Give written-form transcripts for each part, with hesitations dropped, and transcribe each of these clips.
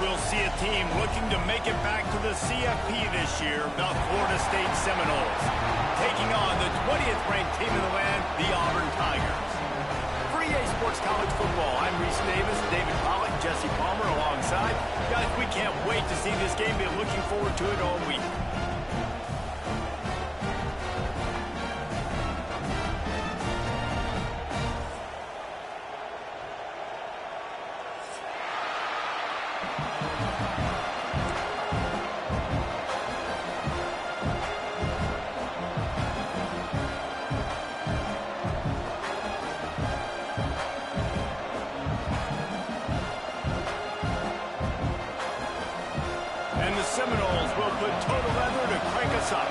we'll see a team looking to make it back to the CFP this year, the Florida State Seminoles, taking on the 20th ranked team in the land, the Auburn Tigers. For EA Sports College Football, I'm Reese Davis, David Pollock, Jesse Palmer alongside. Guys, we can't wait to see this game. Been looking forward to it all week. And the Seminoles will put total leather to crank us up.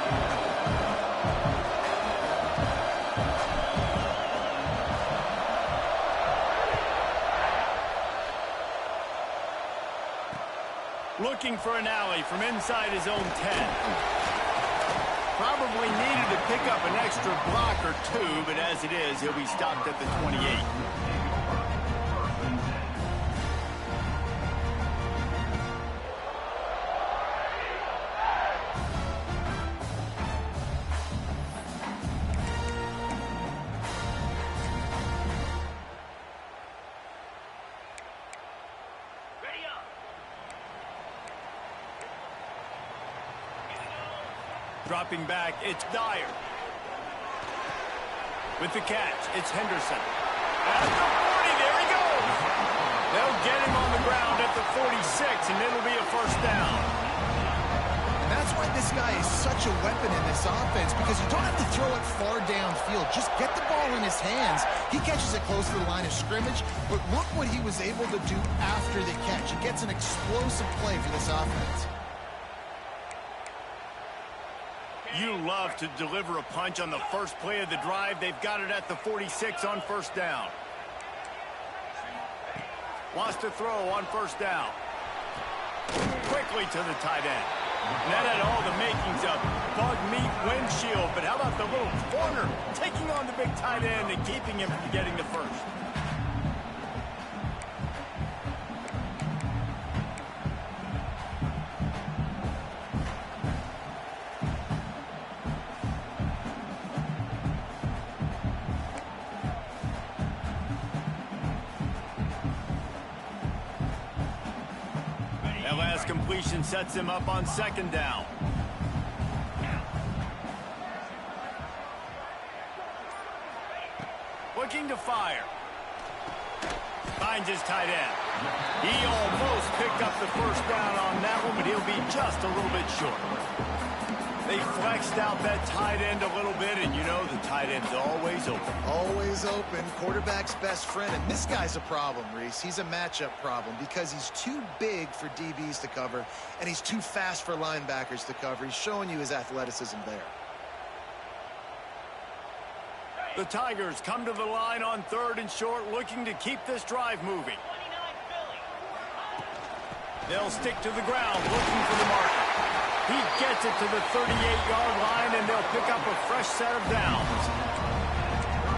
Looking for an alley from inside his own 10. Probably needed to pick up an extra block or two, but as it is, he'll be stopped at the 28. Dropping back, it's Dyer. With the catch, it's Henderson. At the 40, there he goes. They'll get him on the ground at the 46, and it'll be a first down. And that's why this guy is such a weapon in this offense, because you don't have to throw it far downfield. Just get the ball in his hands. He catches it close to the line of scrimmage, but look what he was able to do after the catch. He gets an explosive play for this offense. You love to deliver a punch on the first play of the drive. They've got it at the 46 on first down. Wants to throw on first down. Quickly to the tight end. And that had all the makings of bug meat windshield. But how about the little corner taking on the big tight end and keeping him from getting the first? That last completion sets him up on second down. Looking to fire. Finds his tight end. He almost picked up the first down on that one, but he'll be just a little bit short. They flexed out that tight end a little bit, and you know the tight end's always open. Always open. Quarterback's best friend. And this guy's a problem, Reese. He's a matchup problem because he's too big for DBs to cover, and he's too fast for linebackers to cover. He's showing you his athleticism there. The Tigers come to the line on third and short, looking to keep this drive moving. They'll stick to the ground, looking for the marker. He gets it to the 38-yard line, and they'll pick up a fresh set of downs.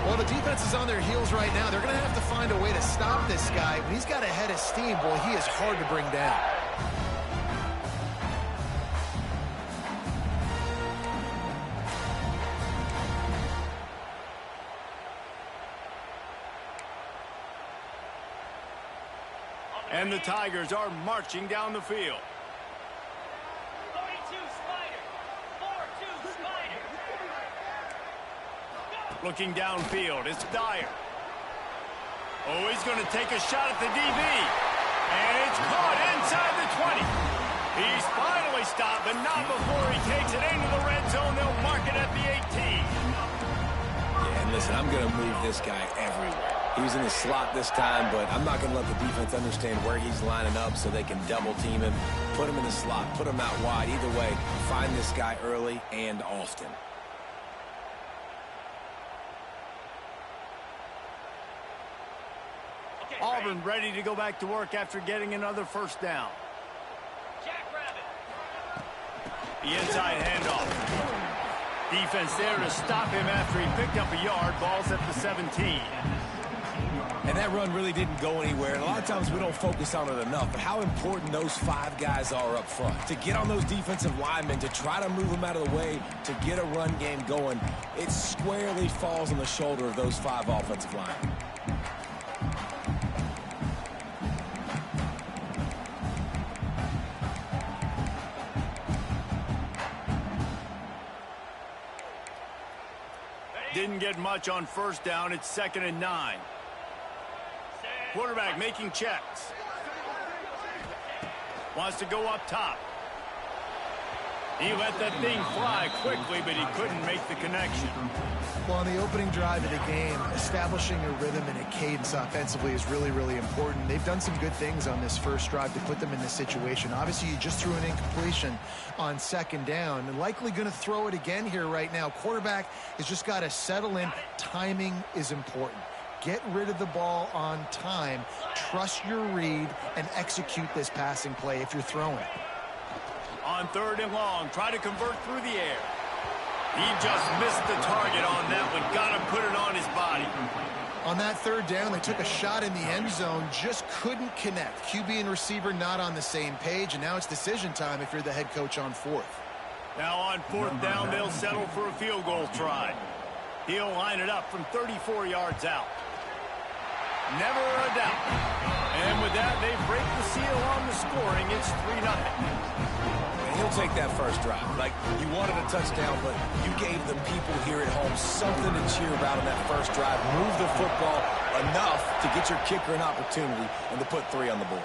Well, the defense is on their heels right now. They're going to have to find a way to stop this guy. When he's got a head of steam, boy, he is hard to bring down. And the Tigers are marching down the field. 42 Spider. 4-2 Spider. Looking downfield, it's Dyer. Oh, he's going to take a shot at the DB. And it's caught inside the 20. He's finally stopped, but not before he takes it into the red zone. They'll mark it at the 18. Yeah, and listen, I'm going to move this guy everywhere. He was in the slot this time, but I'm not going to let the defense understand where he's lining up so they can double team him, put him in the slot, put him out wide. Either way, find this guy early and often. Okay, Auburn ready to go back to work after getting another first down. Jackrabbit. The inside handoff. Defense there to stop him after he picked up a yard. Ball's at the 17. And that run really didn't go anywhere. And a lot of times we don't focus on it enough. But how important those 5 guys are up front. To get on those defensive linemen, to try to move them out of the way, to get a run game going, it squarely falls on the shoulder of those 5 offensive linemen. Didn't get much on first down. It's 2nd and 9. Quarterback making checks. Wants to go up top. He let that thing fly quickly, but he couldn't make the connection. Well, on the opening drive of the game, establishing a rhythm and a cadence offensively is really, really important. They've done some good things on this first drive to put them in this situation. Obviously, you just threw an incompletion on 2nd down, and likely going to throw it again here right now. Quarterback has just got to settle in. Timing is important. Get rid of the ball on time. Trust your read and execute this passing play if you're throwing it. On 3rd and long, try to convert through the air. He just missed the target on that one. Got to put it on his body. On that 3rd down, they took a shot in the end zone, just couldn't connect. QB and receiver not on the same page, and now it's decision time if you're the head coach on 4th. Now on 4th down, they'll settle for a field goal try. He'll line it up from 34 yards out. Never a doubt. And with that, they break the seal on the scoring. It's 3-0. He'll take that first drive. Like, you wanted a touchdown, but you gave the people here at home something to cheer about in that first drive. Move the football enough to get your kicker an opportunity and to put 3 on the board.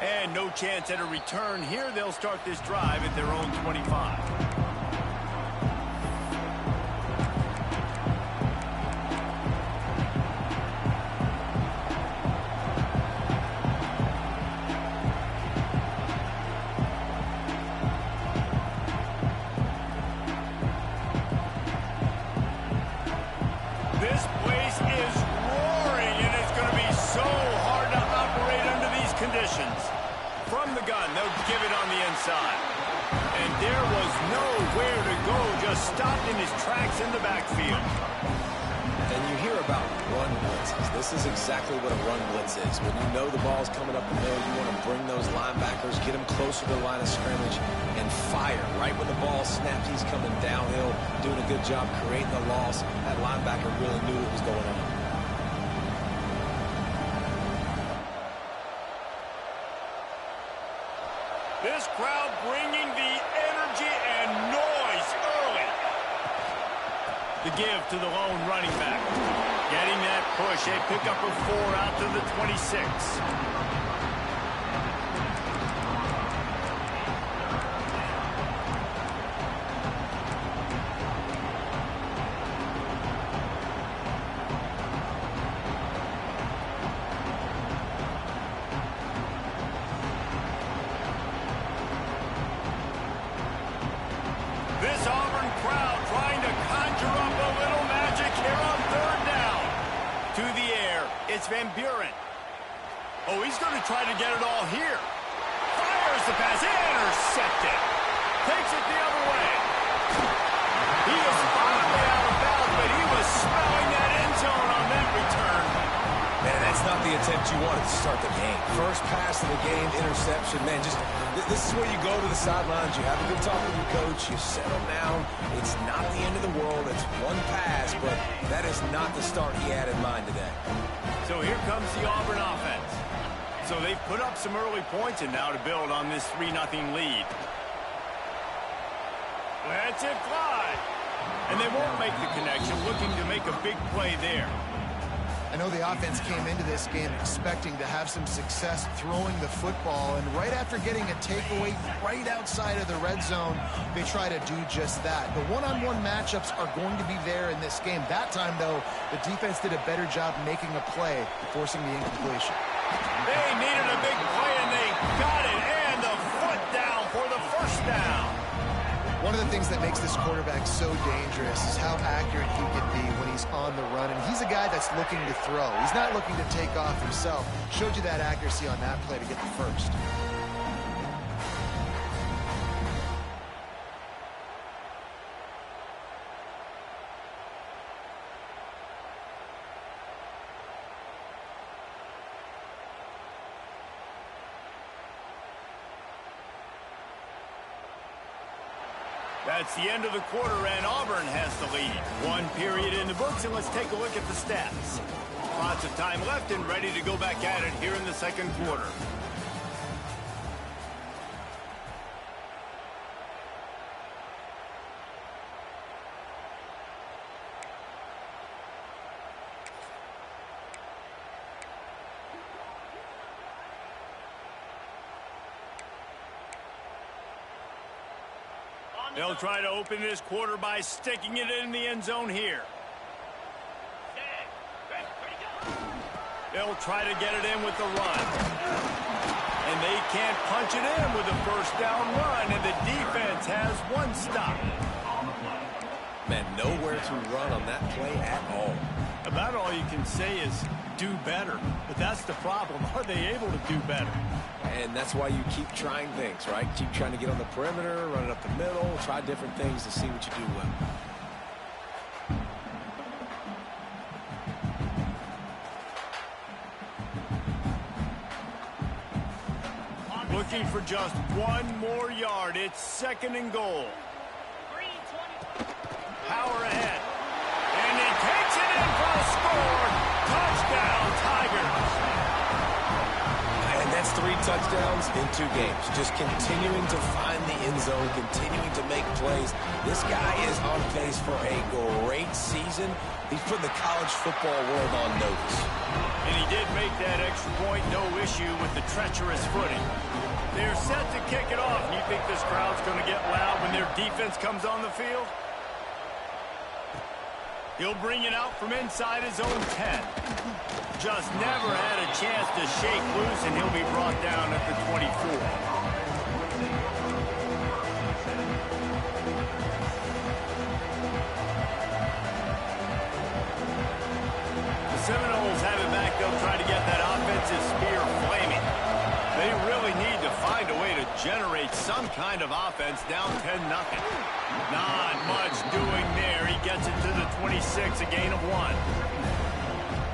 And no chance at a return here. They'll start this drive at their own 25. And there was nowhere to go, just stopped in his tracks in the backfield. And you hear about run blitzes. This is exactly what a run blitz is. When you know the ball's coming up the middle, you want to bring those linebackers, get them closer to the line of scrimmage, and fire. Right when the ball snaps, he's coming downhill, doing a good job creating the loss. That linebacker really knew what was going on. This crowd bringing the energy and noise early. The give to the lone running back. Getting that push. A pickup of 4 out to the 26. This Auburn crowd trying to conjure up a little magic here on 3rd down. To the air, it's Van Buren. Oh, he's going to try to get it all here. Fires the pass, intercepted. Takes it the other way. He is finally out of bounds, but he was smelling that end zone on that return. Man, that's not the attempt you wanted to start the game. First pass of the game, interception. Man, just this is where you go to the sidelines. You have a good talk with your coach. You settle down. It's not the end of the world. It's one pass, but that is not the start he had in mind today. So here comes the Auburn offense. So they've put up some early points and now to build on this 3-0 lead. Lets it fly. And they won't make the connection, looking to make a big play there. I know the offense came into this game expecting to have some success throwing the football, and right after getting a takeaway right outside of the red zone, they try to do just that. The one-on-one matchups are going to be there in this game. That time, though, the defense did a better job making a play, forcing the incompletion. They needed a big play, and they got it, and the foot down for the first down. One of the things that makes this quarterback so dangerous is how accurate he can be when he's on the run. And he's a guy that's looking to throw. He's not looking to take off himself. Showed you that accuracy on that play to get the first. That's the end of the quarter, and Auburn has the lead. One period in the books, and let's take a look at the stats. Lots of time left and ready to go back at it here in the second quarter. They'll try to open this quarter by sticking it in the end zone here. They'll try to get it in with the run. And they can't punch it in with a first down run, and the defense has one stop. Man, nowhere to run on that play at all. About all you can say is do better. But that's the problem. Are they able to do better? And that's why you keep trying things, right? Keep trying to get on the perimeter, run it up the middle, try different things to see what you do well. Looking for just one more yard. It's second and goal. Power ahead. And he takes it in for a score. Touchdown, Tigers. And that's 3 touchdowns in 2 games. Just continuing to find the end zone, continuing to make plays. This guy is on pace for a great season. He's putting the college football world on notice. And he did make that extra point, no issue with the treacherous footing. They're set to kick it off. You think this crowd's going to get loud when their defense comes on the field? He'll bring it out from inside his own 10. Just never had a chance to shake loose, and he'll be brought down at the 24. The Seminoles have it back. They'll try to get that offensive spear flaming. They really need to find a way to generate some kind of offense down 10-0. Not much doing there. He gets it to the 26, a gain of 1.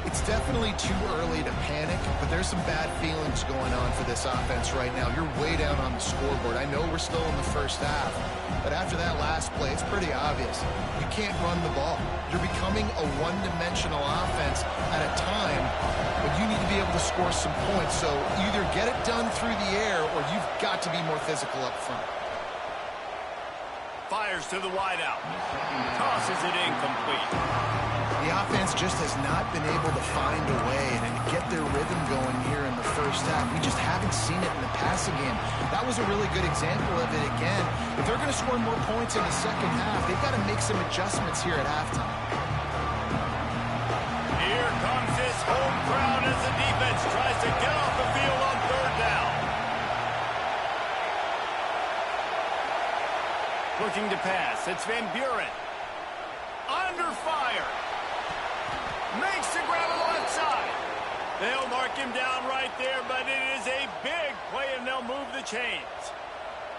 It's definitely too early to panic, but there's some bad feelings going on for this offense right now. You're way down on the scoreboard. I know we're still in the first half, but after that last play, it's pretty obvious. You can't run the ball. You're becoming a one-dimensional offense at a time when you need to be able to score some points. So either get it done through the air or you've got to be more physical up front. Fires to the wideout. Tosses it incomplete. The offense just has not been able to find a way and get their rhythm going here in the first half. We just haven't seen it in the passing game. That was a really good example of it again. If they're going to score more points in the second half, they've got to make some adjustments here at halftime. Here comes this home crowd as the defense tries to get off the field on third down. Looking to pass. It's Van Buren. Under fire. Makes the grab on the left side. They'll mark him down right there, but it is a big play, and they'll move the chains.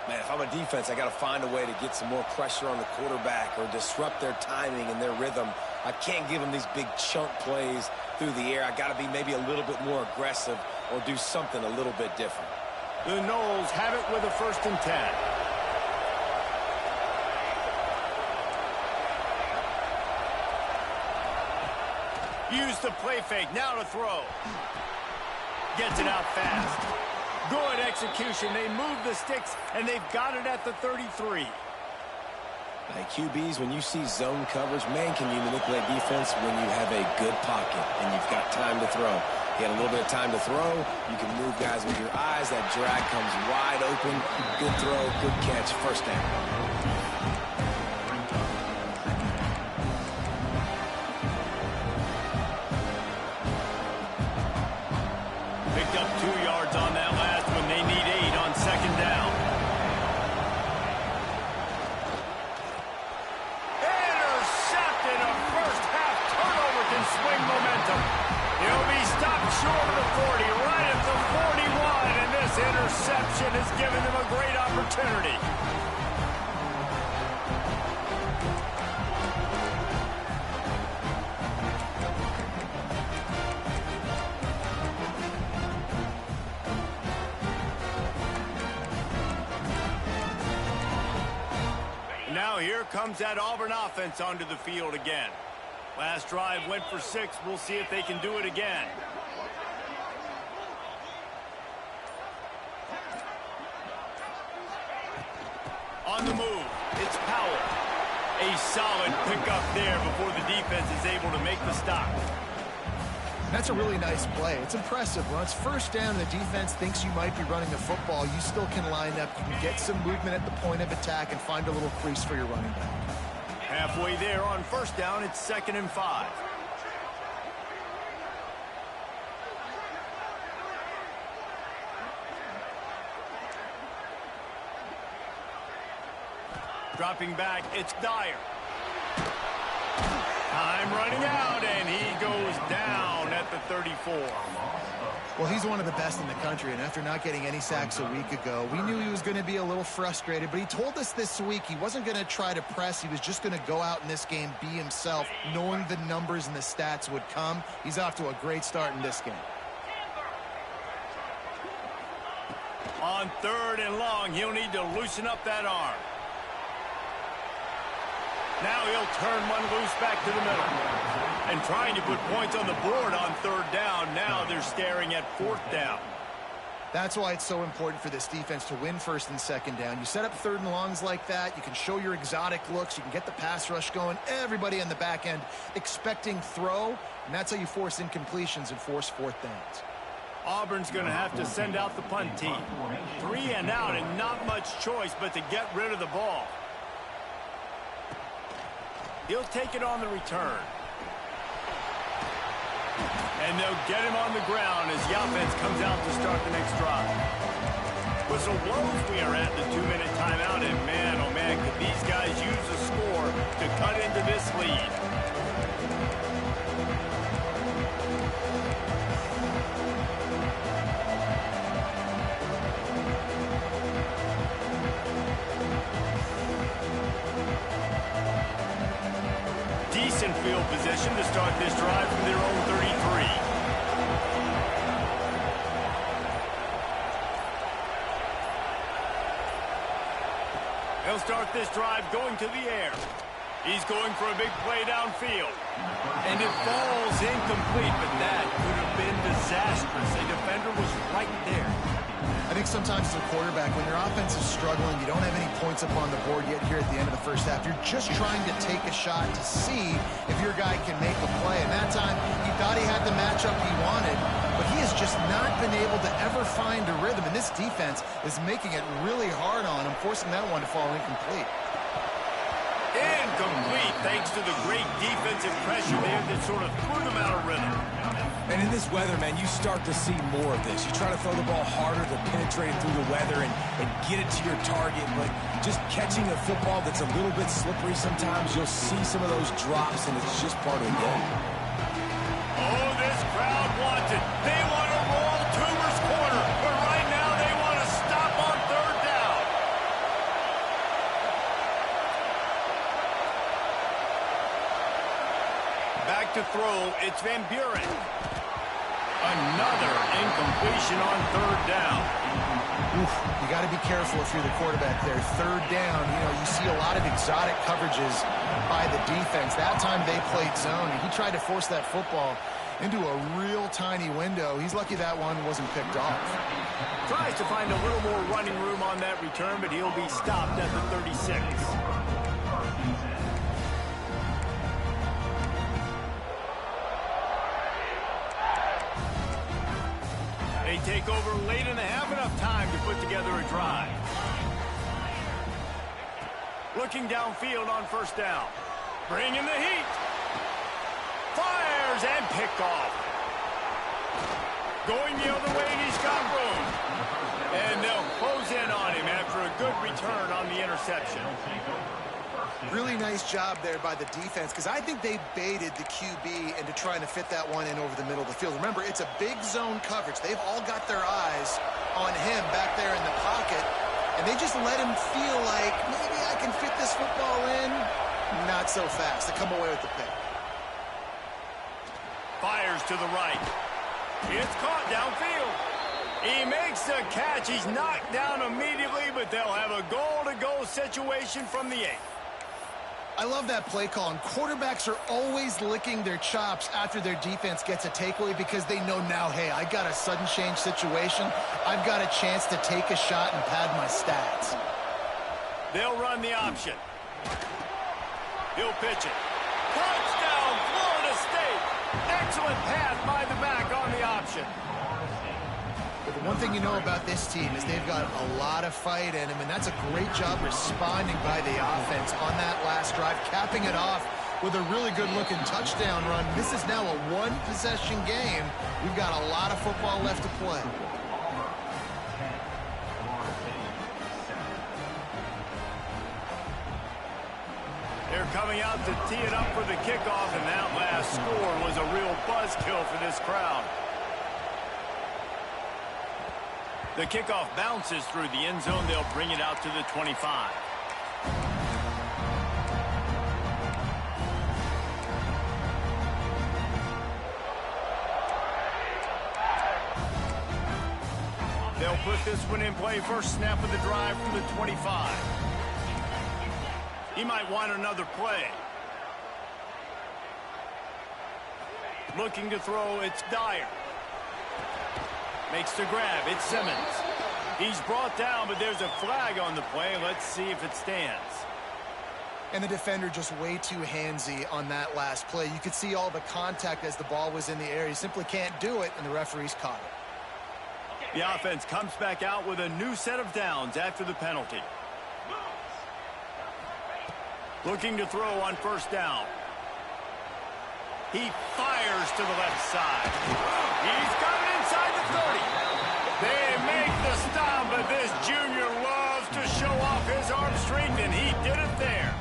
Man, if I'm a defense, I got to find a way to get some more pressure on the quarterback or disrupt their timing and their rhythm. I can't give them these big chunk plays through the air. I got to be maybe a little bit more aggressive or do something a little bit different. The Noles have it with a 1st and 10. Use the play fake, now to throw. Gets it out fast. Good execution. They move the sticks, and they've got it at the 33. Hey, QBs, when you see zone coverage, man, can you manipulate defense when you have a good pocket and you've got time to throw. You got a little bit of time to throw. You can move guys with your eyes. That drag comes wide open. Good throw, good catch, first down. Interception has given them a great opportunity. Now comes that Auburn offense onto the field again. Last drive went for 6. We'll see if they can do it again. On the move, it's Powell. A solid pickup there before the defense is able to make the stop. That's a really nice play. It's impressive. When it's first down and the defense thinks you might be running the football, you still can line up. You can get some movement at the point of attack and find a little crease for your running back. Halfway there on first down, it's 2nd and 5. Dropping back, it's Dyer. Time running out, and he goes down at the 34. Well, he's one of the best in the country, and after not getting any sacks a week ago, we knew he was going to be a little frustrated, but he told us this week he wasn't going to try to press. He was just going to go out in this game, be himself, knowing the numbers and the stats would come. He's off to a great start in this game. On 3rd and long, he'll need to loosen up that arm. Now he'll turn one loose back to the middle. And trying to put points on the board on 3rd down. Now they're staring at 4th down. That's why it's so important for this defense to win 1st and 2nd down. You set up 3rd and longs like that. You can show your exotic looks. You can get the pass rush going. Everybody on the back end expecting throw. And that's how you force incompletions and force 4th downs. Auburn's going to have to send out the punt team. 3 and out and not much choice but to get rid of the ball. He'll take it on the return. And they'll get him on the ground as the offense comes out to start the next drive. Whistle blows, we are at the 2-minute timeout, and man, oh man, could these guys use a score to cut into this lead. Decent field position to start this drive from their own 33. They'll start this drive going to the air. He's going for a big play downfield. And it falls incomplete, but that could have been disastrous. A defender was right there. I think sometimes as a quarterback, when your offense is struggling, you don't have any points up on the board yet here at the end of the first half. You're just trying to take a shot to see if your guy can make a play. And that time, he thought he had the matchup he wanted, but he has just not been able to ever find a rhythm. And this defense is making it really hard on him, forcing that one to fall incomplete. Incomplete, thanks to the great defensive pressure there that sort of threw them out of rhythm. And in this weather, man, you start to see more of this. You try to throw the ball harder to penetrate it through the weather and get it to your target. But just catching a football that's a little bit slippery sometimes, you'll see some of those drops, and it's just part of the game. Oh, this crowd wants it. They want to roll Toomer's corner. But right now, they want to stop on 3rd down. Back to throw, it's Van Buren. Another incompletion on 3rd down. Oof, you got to be careful if you're the quarterback there. 3rd down, you see a lot of exotic coverages by the defense. That time they played zone, and he tried to force that football into a real tiny window. He's lucky that one wasn't picked off. Tries to find a little more running room on that return, but he'll be stopped at the 36. They take over late and they have enough time to put together a drive. Looking downfield on 1st down. Bringing the heat. Fires and picked off. Going the other way, and he's got room. And they'll close in on him after a good return on the interception. Really nice job there by the defense, because I think they baited the QB into trying to fit that one in over the middle of the field. Remember, it's a big zone coverage. They've all got their eyes on him back there in the pocket, and they just let him feel like, maybe I can fit this football in. Not so fast. They come away with the pick. Fires to the right. It's caught downfield. He makes the catch. He's knocked down immediately, but they'll have a goal-to-go situation from the 8. I love that play call, and quarterbacks are always licking their chops after their defense gets a takeaway because they know now, hey, I got a sudden change situation. I've got a chance to take a shot and pad my stats. They'll run the option. He'll pitch it. Touchdown, Florida State. Excellent pass by the back on the option. But the one thing you know about this team is they've got a lot of fight in them, and that's a great job responding by the offense on that last drive, capping it off with a really good-looking touchdown run. This is now a one-possession game. We've got a lot of football left to play. They're coming out to tee it up for the kickoff, and that last score was a real buzzkill for this crowd. The kickoff bounces through the end zone. They'll bring it out to the 25. They'll put this one in play. First snap of the drive from the 25. He might want another play. Looking to throw, it's Dyer. Makes the grab, it's Simmons. He's brought down, but there's a flag on the play. Let's see if it stands. And the defender just way too handsy on that last play. You could see all the contact as the ball was in the air. He simply can't do it, and the referee's caught it. The offense comes back out with a new set of downs after the penalty. Looking to throw on first down. He fires to the left side. He's got it inside the 30. They make the stop, but this junior loves to show off his arm strength, and he did it there.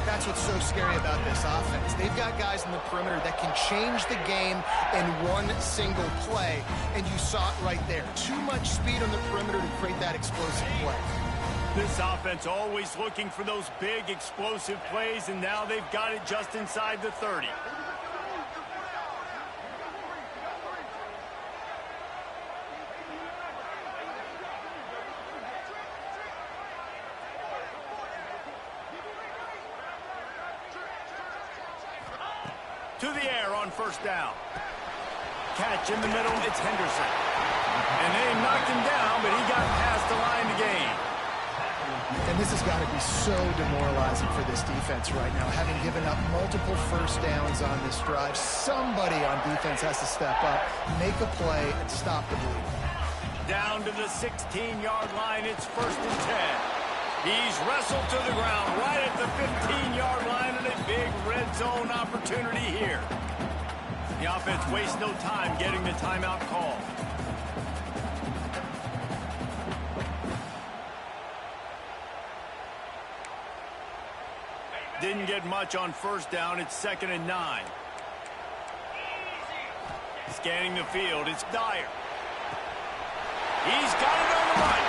That's what's so scary about this offense. They've got guys in the perimeter that can change the game in one single play, and you saw it right there. Too much speed on the perimeter to create that explosive play. This offense always looking for those big explosive plays, and now they've got it just inside the 30. To the air on first down. Catch in the middle, it's Henderson. And they knocked him down, but he got past the line to gain. And this has got to be so demoralizing for this defense right now. Having given up multiple first downs on this drive, somebody on defense has to step up, make a play, and stop the bleeding. Down to the 16-yard line, it's 1st and 10. He's wrestled to the ground right at the 15-yard line, and a big red zone opportunity here. The offense wastes no time getting the timeout call. Didn't get much on first down. It's 2nd and 9. Scanning the field, it's Dyer. He's got it on the run.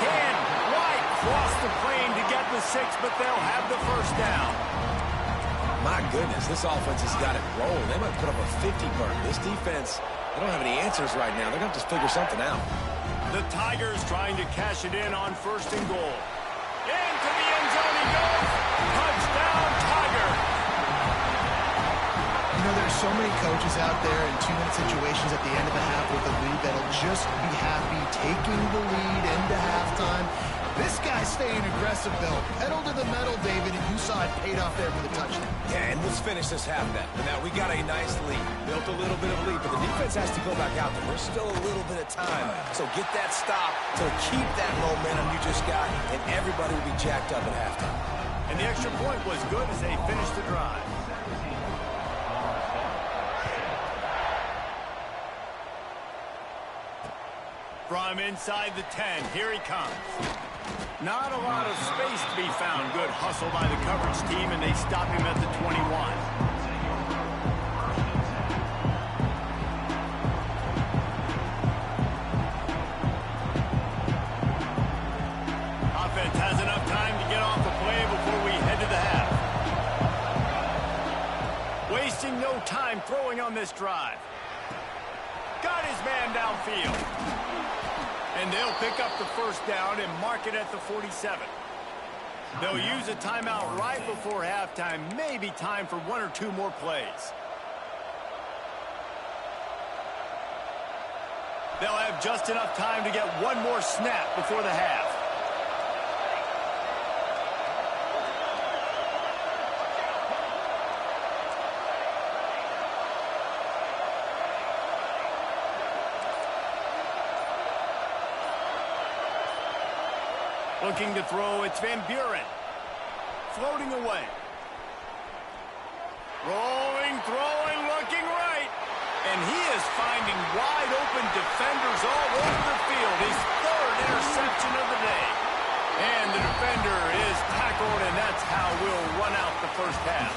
Can White cross the plane to get the 6, but they'll have the first down. My goodness, this offense has got it rolling. They might put up a 50 burn. This defense, they don't have any answers right now. They're going to just figure something out. The Tigers trying to cash it in on 1st and goal. Into the end zone he goes. Touchdown, Tiger. You know, there's so many coaches out there in 2-minute situations at the end of the half with the lead that'll just be happy taking the lead into halftime. This guy's staying aggressive, though. Pedal to the metal, David, and you saw it paid off there for the touchdown. Yeah, and let's finish this half then. Now, we got a nice lead. Built a little bit of lead, but the defense has to go back out there. There's still a little bit of time. So get that stop to keep that momentum you just got, and everybody will be jacked up at halftime. And the extra point was good as they finished the drive. From inside the 10, here he comes. Not a lot of space to be found. Good hustle by the coverage team, and they stop him at the 21. Offense has enough time to get off the play before we head to the half. Wasting no time throwing on this drive. Got his man downfield. And they'll pick up the first down and mark it at the 47. They'll use a timeout right before halftime. Maybe time for 1 or 2 more plays. They'll have just enough time to get 1 more snap before the half. Looking to throw, it's Van Buren. Floating away. Rolling, throwing, looking right. And he is finding wide open defenders all over the field. His 3rd interception of the day. And the defender is tackled, and that's how we'll run out the first half.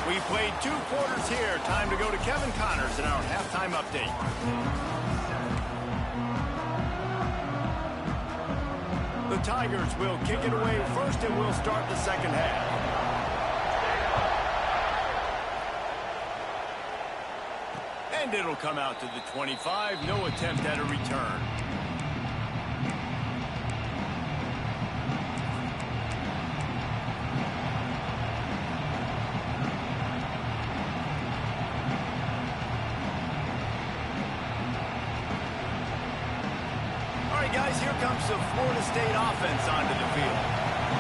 We played 2 quarters here. Time to go to Kevin Connors in our halftime update. The Tigers will kick it away first, and we'll start the second half. And it'll come out to the 25. No attempt at a return. Guys, here comes the Florida State offense onto the field.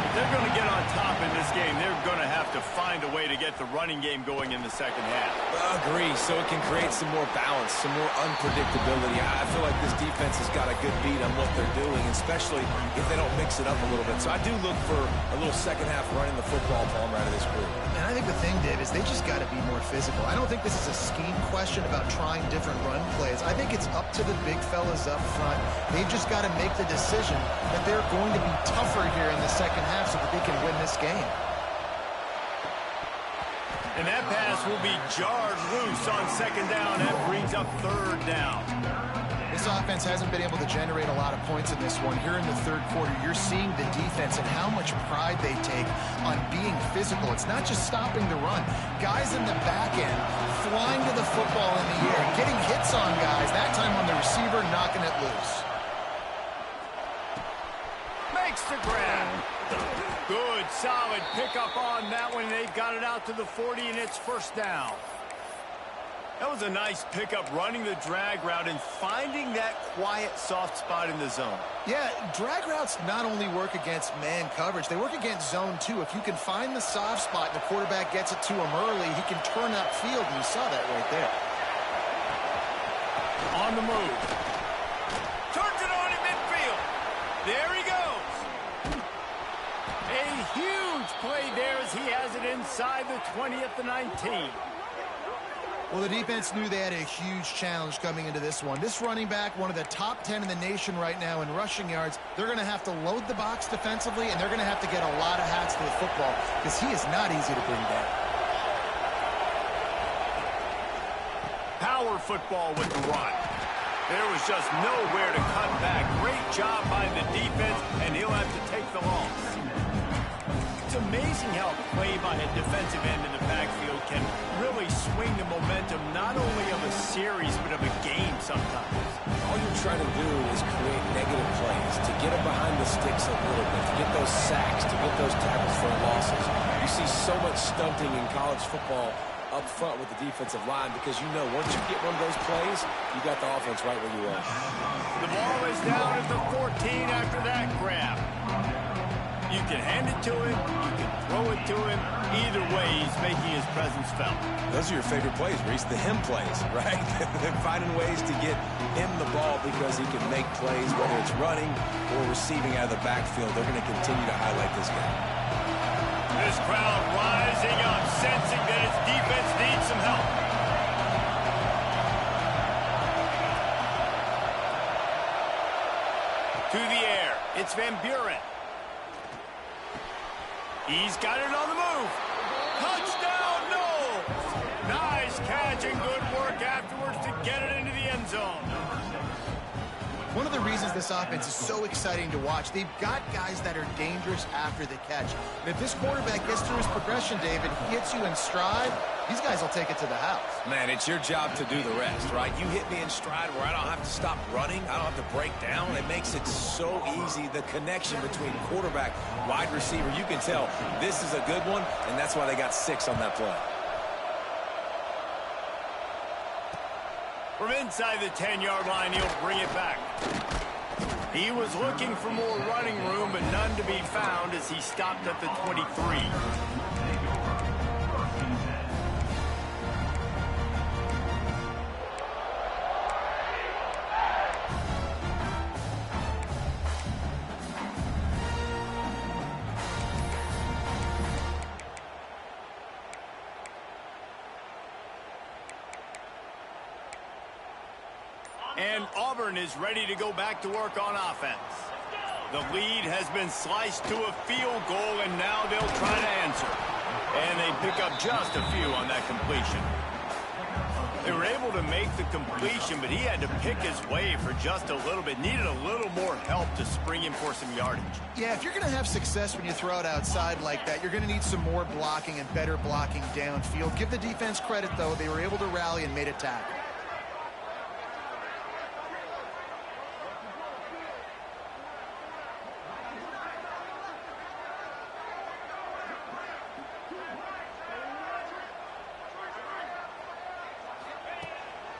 If they're going to get on top in this game, they're going to have to find a way to get the running game going in the second half. I agree, so it can create some more balance, some more unpredictability. I feel like this defense has got a good beat on what they're doing, especially if they don't mix it up a little bit. So I do look for a little second half running the football palm out of this group. And I think the thing, Dave, is they just got to be more physical. I don't think this is a scheme question about trying different run plays. I think it's up to the big fellas up front. They've just got to make the decision that they're going to be tougher here in the second half so that they can win this game. And that pass will be jarred loose on second down. That brings up 3rd down. This offense hasn't been able to generate a lot of points in this one. Here in the 3rd quarter, you're seeing the defense and how much pride they take on being physical. It's not just stopping the run. Guys in the back end flying to the football in the air, getting hits on guys, that time on the receiver, knocking it loose. Makes the grab. Good, solid pickup on that one. They've got it out to the 40, and it's 1st down. That was a nice pickup, running the drag route and finding that quiet, soft spot in the zone. Yeah, drag routes not only work against man coverage, they work against zone too. If you can find the soft spot and the quarterback gets it to him early, he can turn upfield, and you saw that right there. On the move. Turns it on in midfield. There he goes. A huge play there as he has it inside the 20 at the 19. Well, the defense knew they had a huge challenge coming into this one. This running back, one of the top 10 in the nation right now in rushing yards, they're going to have to load the box defensively, and they're going to have to get a lot of hats to the football because he is not easy to bring down. Power football with the run. There was just nowhere to cut back. Great job by the defense, and he'll have to take the loss. It's amazing how a play by a defensive end in the backfield can really swing the momentum not only of a series but of a game sometimes. All you're trying to do is create negative plays, to get them behind the sticks a little bit, to get those sacks, to get those tackles for losses. You see so much stunting in college football up front with the defensive line because you know once you get one of those plays, you got the offense right where you are. The ball is down at the 14 after that grab. You can hand it to him, you can throw it to him. Either way, he's making his presence felt. Those are your favorite plays, Reese, the him plays, right? They're finding ways to get him the ball because he can make plays, whether it's running or receiving out of the backfield. They're going to continue to highlight this guy. This crowd rising up, sensing that its defense needs some help. To the air, it's Van Buren. He's got it on the move. Touchdown, no! Nice catch and good work afterwards to get it into the end zone. One of the reasons this offense is so exciting to watch, they've got guys that are dangerous after the catch. And if this quarterback gets through his progression, David, he hits you in stride, these guys will take it to the house. Man, it's your job to do the rest, right? You hit me in stride where I don't have to stop running. I don't have to break down. It makes it so easy. The connection between quarterback, wide receiver, you can tell this is a good one, and that's why they got 6 on that play. From inside the 10-yard line, he'll bring it back. He was looking for more running room, but none to be found as he stopped at the 23. And Auburn is ready to go back to work on offense. The lead has been sliced to a field goal, and now they'll try to answer. And they pick up just a few on that completion. They were able to make the completion, but he had to pick his way for just a little bit. Needed a little more help to spring him for some yardage. Yeah, if you're going to have success when you throw it outside like that, you're going to need some more blocking and better blocking downfield. Give the defense credit, though. They were able to rally and made a tackle.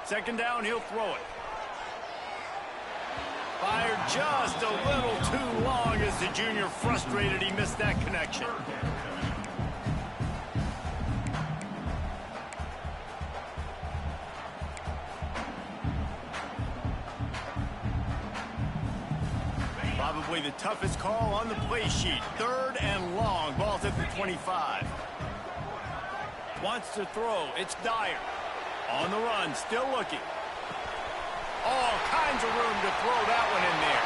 Second down, he'll throw it. Fired just a little too long as the junior frustrated he missed that connection. Probably the toughest call on the play sheet. Third and long. Ball's at the 25. Wants to throw. It's Dyer. On the run, still looking. All kinds of room to throw that one in there.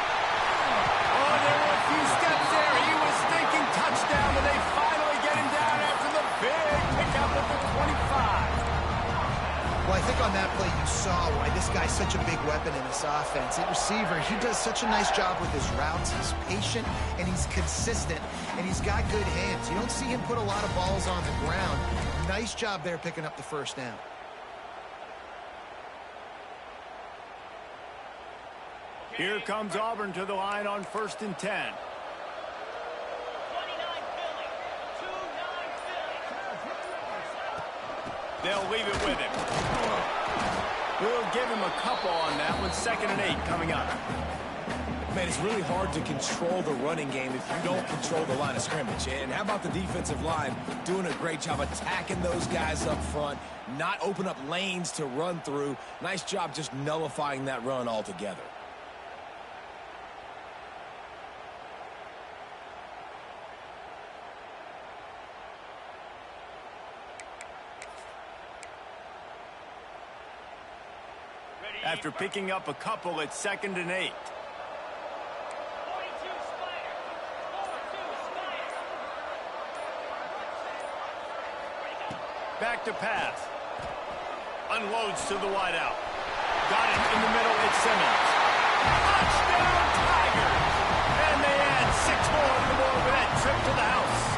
Oh, there were a few steps there. He was thinking touchdown, but they finally get him down after the big pickup at the 25. Well, I think on that play you saw why this guy's such a big weapon in this offense. At receiver, he does such a nice job with his routes. He's patient, and he's consistent, and he's got good hands. You don't see him put a lot of balls on the ground. Nice job there picking up the first down. Here comes Auburn to the line on 1st and 10. 29 Philly. 2-9 Philly. They'll leave it with him. We'll give him a couple on that one. 2nd and 8 coming up. Man, it's really hard to control the running game if you don't control the line of scrimmage. And how about the defensive line doing a great job attacking those guys up front, not open up lanes to run through. Nice job just nullifying that run altogether. After picking up a couple at 2nd and 8. 42 Spider. 42 Spider. Back to pass. Unloads to the wideout. Got it in the middle. It's Simmons. Touchdown Tigers! And they add 6 more to the board with that trip to the house.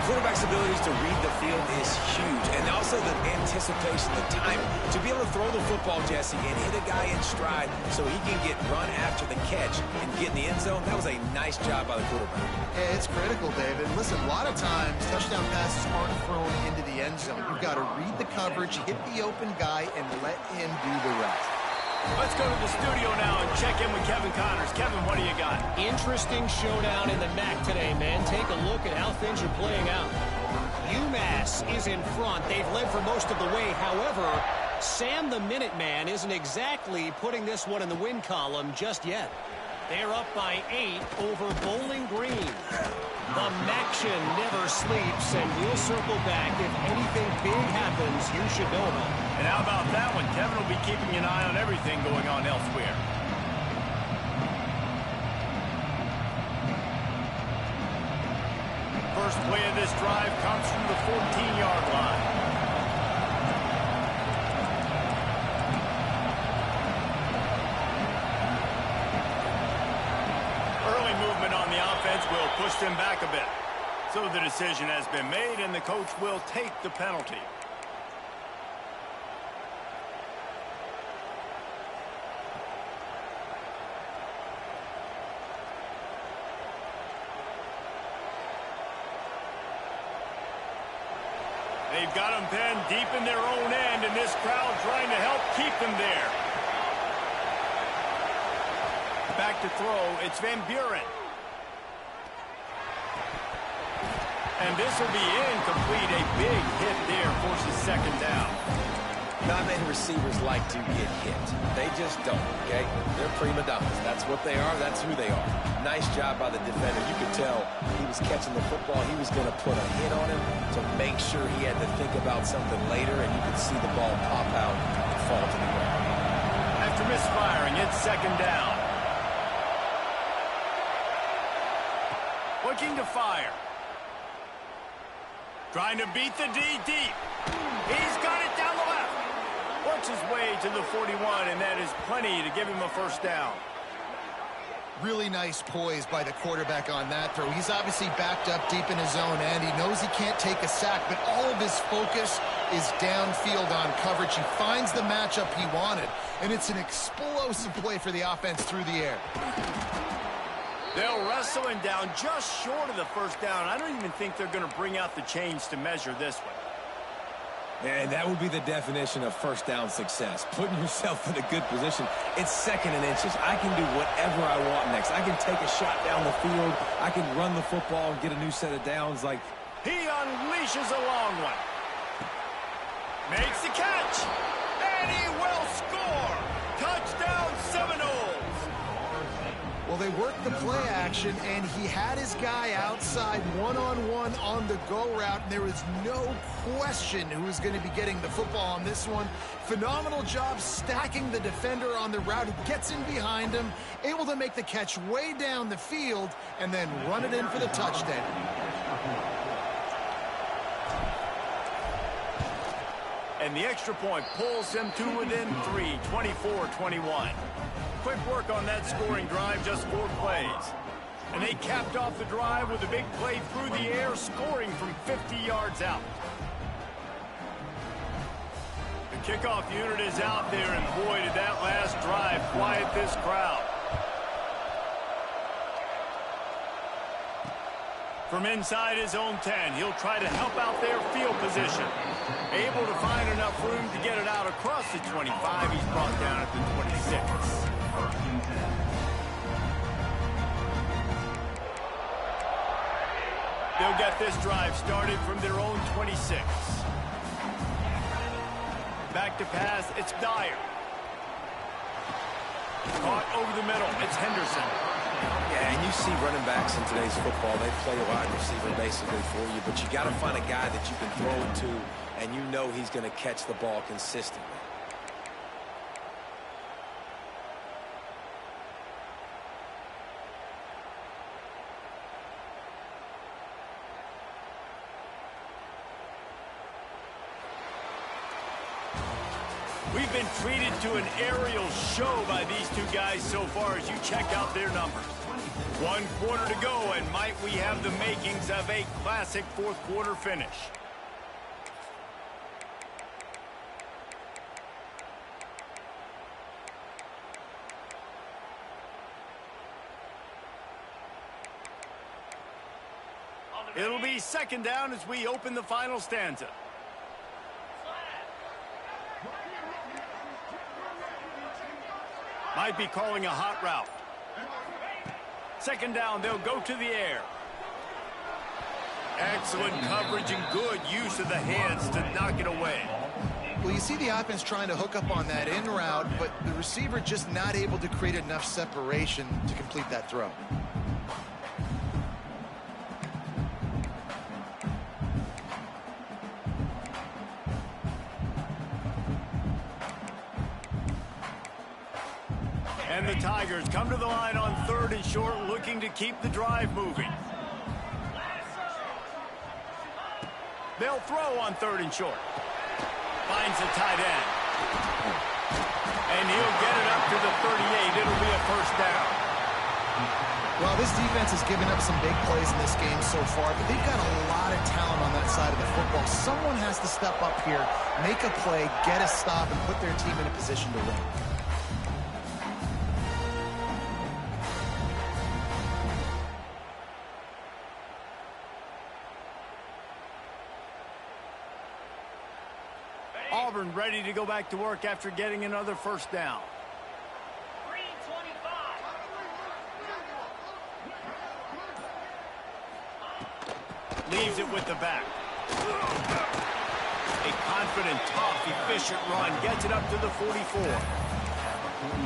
Quarterback's abilities to read the field is huge, and also the anticipation, the time to be able to throw the football, Jesse, and hit a guy in stride so he can get run after the catch and get in the end zone. That was a nice job by the quarterback. Yeah, it's critical, David. Listen, a lot of times touchdown passes aren't thrown into the end zone. You've got to read the coverage, hit the open guy, and let him do the rest. Let's go to the studio now and check in with Kevin Connors. Kevin, what do you got? Interesting showdown in the MAC today, man. Take a look at how things are playing out. UMass is in front. They've led for most of the way. However, Sam the Minuteman isn't exactly putting this one in the win column just yet. They're up by 8 over Bowling Green. The Maction never sleeps, and we'll circle back. If anything big happens, you should know about it. And how about that one? Kevin will be keeping an eye on everything going on elsewhere. First play of this drive comes from the 14-yard line. Early movement on the offense will push them back a bit. So the decision has been made, and the coach will take the penalty. They've got them pinned deep in their own end, and this crowd trying to help keep them there. Back to throw, it's Van Buren. And this will be incomplete. A big hit there forces second down. Not many receivers like to get hit. They just don't, okay? They're prima donnas. That's what they are. That's who they are. Nice job by the defender. You could tell he was catching the football. He was going to put a hit on him to make sure he had to think about something later, and you could see the ball pop out and fall to the ground. After misfiring, it's second down. Looking to fire. Trying to beat the D deep. He's got it down the left. Works his way to the 41, and that is plenty to give him a first down. Really nice poise by the quarterback on that throw. He's obviously backed up deep in his own end. He knows he can't take a sack, but all of his focus is downfield on coverage. He finds the matchup he wanted, and it's an explosive play for the offense through the air. They'll wrestle him down just short of the first down. I don't even think they're going to bring out the chains to measure this one. And that would be the definition of first down success. Putting yourself in a good position. It's second and inches. I can do whatever I want next. I can take a shot down the field. I can run the football and get a new set of downs. Like, he unleashes a long one. Makes the catch. And he will score. Touchdown Seminoles. Well, they worked the play action, and he had his guy outside one-on-one on the go route, and there was no question who was going to be getting the football on this one. Phenomenal job stacking the defender on the route. He gets in behind him, able to make the catch way down the field, and then run it in for the touchdown. And the extra point pulls him to within 3, 24-21. Quick work on that scoring drive, just 4 plays. And they capped off the drive with a big play through the air, scoring from 50 yards out. The kickoff unit is out there, and boy, did that last drive quiet this crowd. From inside his own 10, he'll try to help out their field position. Able to find enough room to get it out across the 25. He's brought down at the 26. They'll get this drive started from their own 26. Back to pass, it's Dyer. Caught over the middle, it's Henderson. yeah, and you see running backs in today's football, they play a wide receiver basically for you, but you got to find a guy that you can throw it to, and you know he's going to catch the ball consistently. We've been treated to an aerial show by these two guys so far as you check out their numbers. 1 quarter to go, and might we have the makings of a classic fourth quarter finish. It'll be second down as we open the final stanza. Might be calling a hot route. Second down, they'll go to the air. Excellent coverage and good use of the hands to knock it away. Well, you see the offense trying to hook up on that in route, but the receiver just not able to create enough separation to complete that throw. And the Tigers come to the line on 3rd and short, looking to keep the drive moving. They'll throw on 3rd and short. Finds the tight end. And he'll get it up to the 38. It'll be a first down. Well, This defense has given up some big plays in this game so far, but they've got a lot of talent on that side of the football. Someone has to step up here, make a play, get a stop, and put their team in a position to win. Auburn ready to go back to work after getting another first down. 325. Leaves it with the back. A confident, tough, efficient run. Gets it up to the 44.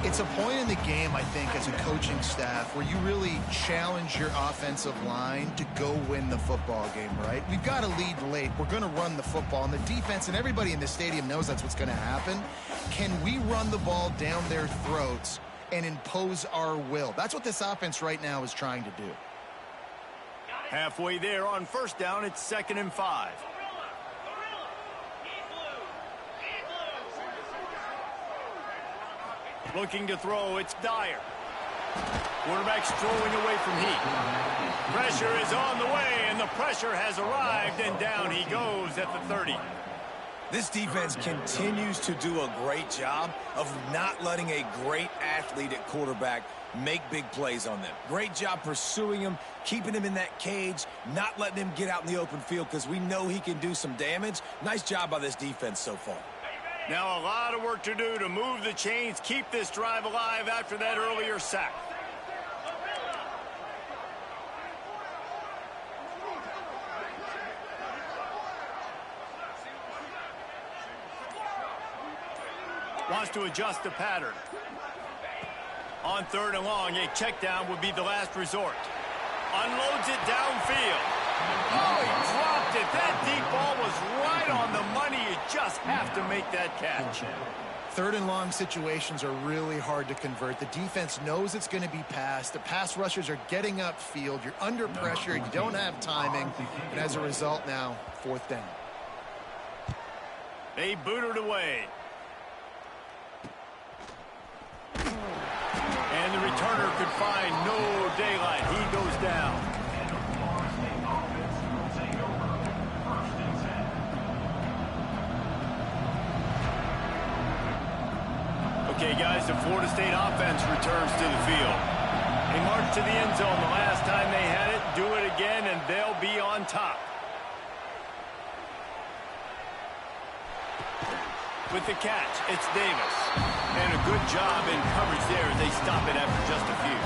It's a point in the game, I think, as a coaching staff where you really challenge your offensive line to go win the football game, right? We've got to lead late. We're going to run the football. And the defense and everybody in the stadium knows that's what's going to happen. Can we run the ball down their throats and impose our will? That's what this offense right now is trying to do. Halfway there on first down, it's 2nd and 5. Looking to throw, it's Dyer. Quarterback strolling away from heat. Pressure is on the way, and the pressure has arrived, and down he goes at the 30. This defense continues to do a great job of not letting a great athlete at quarterback make big plays on them. Great job pursuing him, keeping him in that cage, not letting him get out in the open field because we know he can do some damage. Nice job by this defense so far. Now a lot of work to do to move the chains, keep this drive alive after that earlier sack. Wants to adjust the pattern. On 3rd and long, a check down would be the last resort. Unloads it downfield. Oh, he dropped it. That deep ball was right on the money. You just have to make that catch. 3rd and long situations are really hard to convert. The defense knows it's going to be passed. The pass rushers are getting upfield. You're under pressure. You don't have timing. And as a result now, 4th down. They boot it away. And the returner could find no daylight. He goes down. Okay, guys, the Florida State offense returns to the field. They march to the end zone the last time they had it. Do it again, and they'll be on top. With the catch, it's Davis. And a good job in coverage there as they stop it after just a few.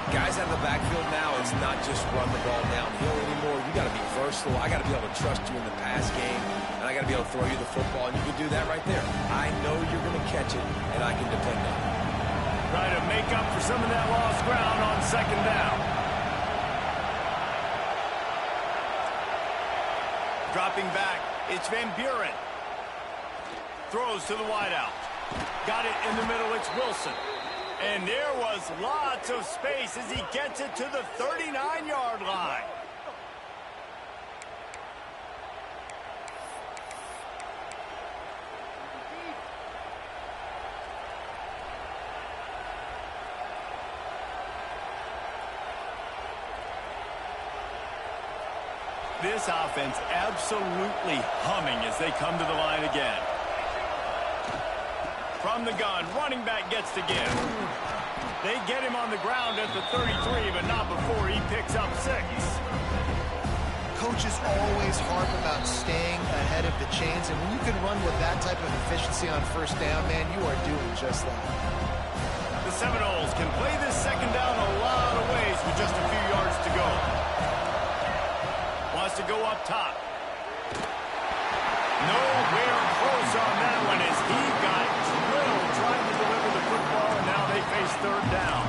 Guys out of the backfield now, it's not just run the ball downhill anymore. You got to be versatile. I got to be able to trust you in the pass game, and I got to be able to throw you the football, and you can do that right there. I know you're going to catch it, and I can depend on it. Try to make up for some of that lost ground on 2nd down. Dropping back, it's Van Buren. Throws to the wideout. Got it in the middle, it's Wilson. And there was lots of space as he gets it to the 39-yard line. This offense absolutely humming as they come to the line again. From the gun, running back gets to give. They get him on the ground at the 33, but not before he picks up 6. Coaches always harp about staying ahead of the chains, and when you can run with that type of efficiency on 1st down, man, you are doing just that. The Seminoles can play this 2nd down a lot of ways with just a few yards to go. Wants to go up top. Nowhere close on that one as he got drilled trying to deliver the football, and now they face 3rd down.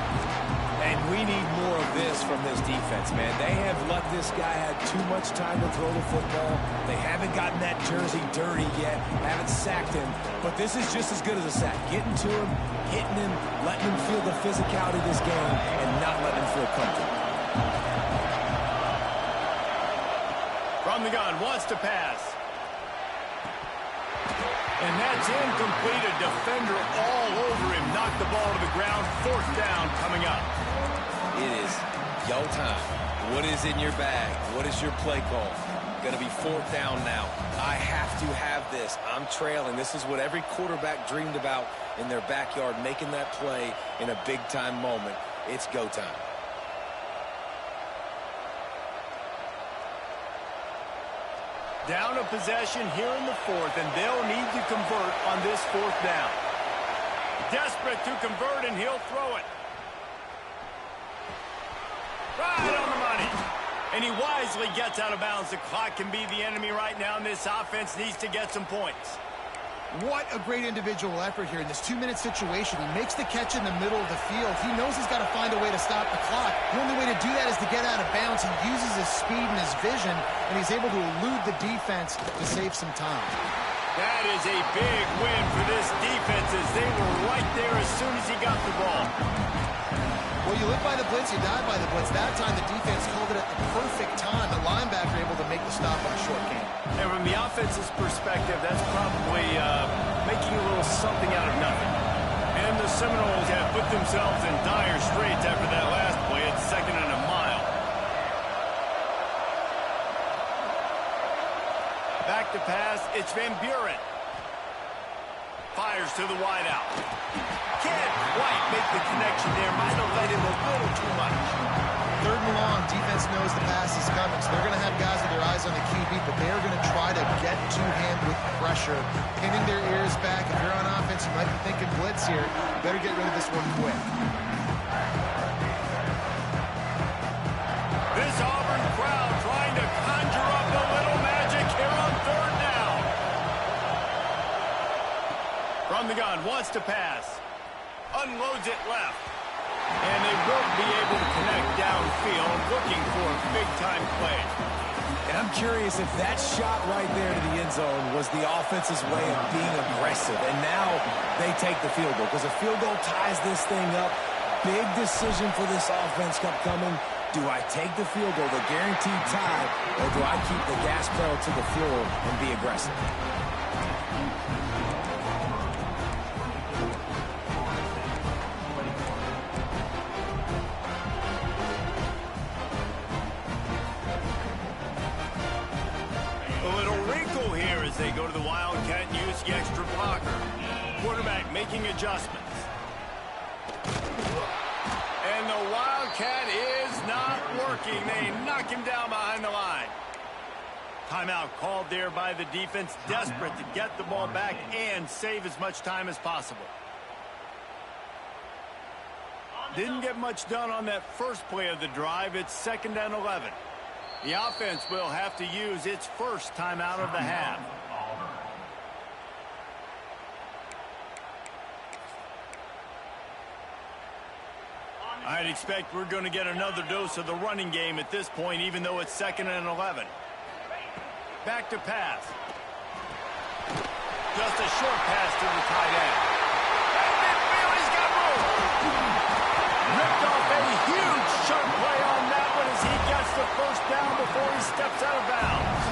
And we need more of this from this defense, man. They have let this guy have too much time to throw the football. They haven't gotten that jersey dirty yet, haven't sacked him. But this is just as good as a sack. Getting to him, hitting him, letting him feel the physicality of this game, and not letting him feel comfortable. From the gun, wants to pass. And that's incomplete. A defender all over him. Knocked the ball to the ground. 4th down coming up. It is go time. What is in your bag? What is your play call? Going to be 4th down now. I have to have this. I'm trailing. This is what every quarterback dreamed about in their backyard, making that play in a big-time moment. It's go time. Down a possession here in the 4th, and they'll need to convert on this 4th down. Desperate to convert, and he'll throw it. Right on the money. And he wisely gets out of bounds. The clock can be the enemy right now, and this offense needs to get some points. What a great individual effort here in this 2-minute situation. He makes the catch in the middle of the field. He knows he's got to find a way to stop the clock. The only way to do that is to get out of bounds. He uses his speed and his vision, and he's able to elude the defense to save some time. That is a big win for this defense as they were right there as soon as he got the ball. Well, you live by the blitz, you die by the blitz. That time the defense called it at the perfect time. The linebacker able to make the stop on a short game. And from the offense's perspective, that's probably making a little something out of nothing. And the Seminoles have put themselves in dire straits after that last play at 2nd and a mile. Back to pass, it's Van Buren. Fires to the wideout. Can't quite make the connection there. Might have let him a little too much. 3rd and long, defense knows the pass is coming, so they're going to have guys with their eyes on the QB, but they are going to try to get to him with pressure, pinning their ears back. If you're on offense, you might be thinking blitz here. You better get rid of this one quick. This Auburn crowd trying to conjure up a little magic here on 3rd down. From the gun, wants to pass. Unloads it left. And they won't be able to connect downfield, looking for a big-time play. And I'm curious if that shot right there to the end zone was the offense's way of being aggressive. And now they take the field goal because a field goal ties this thing up. Big decision for this offense upcoming. Do I take the field goal, the guaranteed tie, or do I keep the gas pedal to the floor and be aggressive? They go to the Wildcat and use the extra blocker. Quarterback making adjustments. And the Wildcat is not working. They knock him down behind the line. Timeout called there by the defense, desperate to get the ball back and save as much time as possible. Didn't get much done on that first play of the drive. It's 2nd and 11. The offense will have to use its first timeout of the half. I'd expect we're going to get another dose of the running game at this point, even though it's 2nd and 11. Back to pass. Just a short pass to the tight end. And midfield, he's got room. Ripped off a huge sharp play on that one as he gets the 1st down before he steps out of bounds.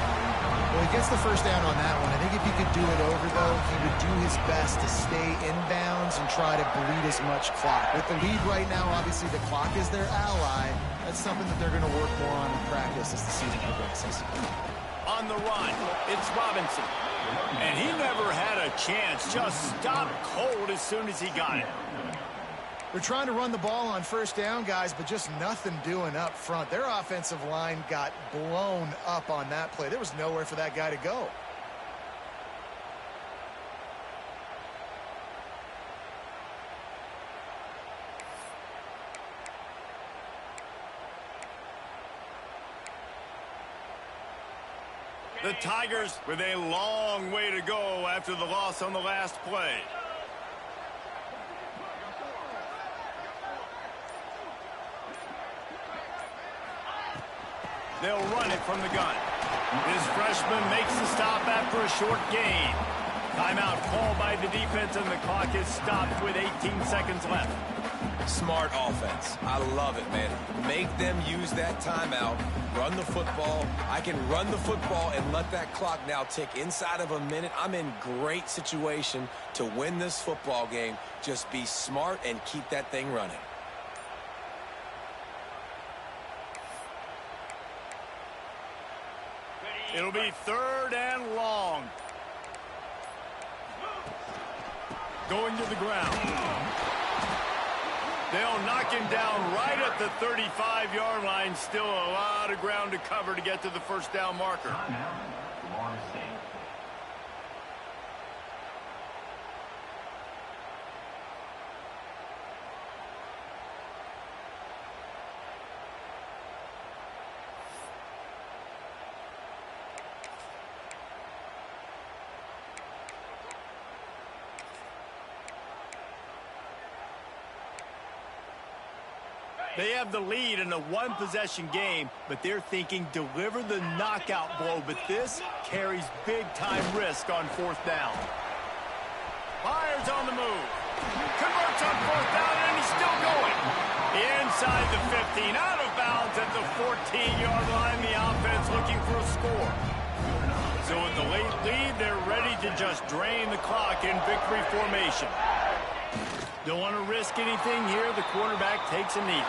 Well, he gets the 1st down on that one. I think if he could do it over, though, he would do his best to stay in bounds and try to bleed as much clock. With the lead right now, obviously the clock is their ally. That's something that they're going to work more on in practice as the season progresses. On the run, it's Robinson. And he never had a chance. Just stopped cold as soon as he got it. They're trying to run the ball on 1st down, guys, but just nothing doing up front. Their offensive line got blown up on that play. There was nowhere for that guy to go. The Tigers with a long way to go after the loss on the last play. They'll run it from the gun. This freshman makes the stop after a short gain. Timeout called by the defense, and the clock is stopped with 18 seconds left. Smart offense. I love it, man. Make them use that timeout. Run the football. I can run the football and let that clock now tick inside of a minute. I'm in great situation to win this football game. Just be smart and keep that thing running. It'll be 3rd and long. Going to the ground. They'll knock him down right at the 35-yard line. Still a lot of ground to cover to get to the first down marker. They have the lead in a one-possession game, but they're thinking deliver the knockout blow. But this carries big-time risk on 4th down. Myers on the move. Converts on 4th down, and he's still going. Inside the 15, out of bounds at the 14-yard line. The offense looking for a score. So with the late lead, they're ready to just drain the clock in victory formation. Don't want to risk anything here. The quarterback takes a knee.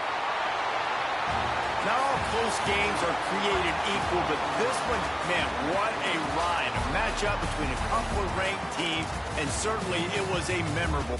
Not all close games are created equal, but this one, man, what a ride. A matchup between a couple of ranked teams, and certainly it was a memorable